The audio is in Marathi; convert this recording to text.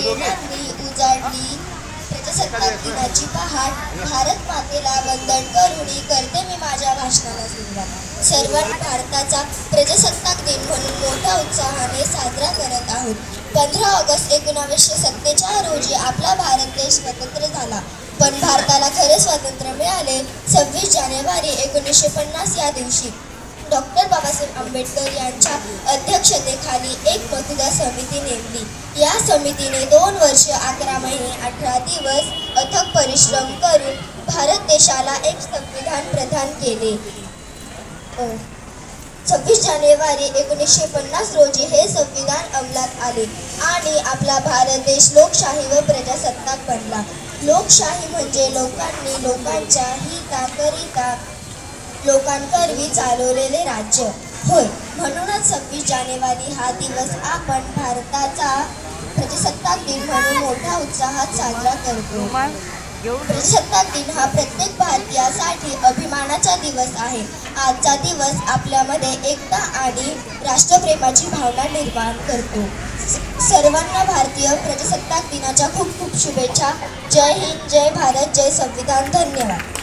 किरणांनी उजाडली प्रजासत्ताक दिनाची पहाट भारत मातेला वंदन करून करते मी माझ्या भाषणाला सुरुवात। सर्वांनी भारताचा प्रजासत्ताक दिन म्हणून मोठ्या उत्साहाने साजरा करत आहोत। 15 ऑगस्ट 1947 रोजी आपला भारत देश स्वतंत्र झाला, पण भारताला खरे स्वातंत्र्य मिळाले 26 जानेवारी 1950 या दिवशी। डॉक्टर बाबासाहेब आंबेडकर यांच्या अध्यक्षतेखाली एक मसुदा समिती नेमली। या समितीने 2 वर्ष 11 महिने 18 दिवस अथक परिश्रम करून भारत देशाला एक संविधान प्रदान केले। 26 जानेवारी 1950 रोजी हे संविधान अंमलात आले आणि आपला भारत देश लोकशाही व प्रजासत्ताक बनला। लोकशाही म्हणजे लोकांनी लोकांच्या हिताकरिता लोकांकरवी चालवलेले राज्य होय। म्हणूनच 26 जानेवारी हा दिवस आपण भारताचा प्रजासत्ताक दिन म्हणून मोठ्या उत्साहात साजरा करतो। प्रजासत्ताक दिन हा प्रत्येक भारतीयासाठी अभिमानाचा दिवस आहे। आजचा दिवस आपल्यामध्ये एकता आणि राष्ट्रप्रेमाची भावना निर्माण करतो। सर्वांना भारतीय प्रजासत्ताक दिनाच्या खूप खूप शुभेच्छा। जय हिंद, जय भारत, जय संविधान। धन्यवाद।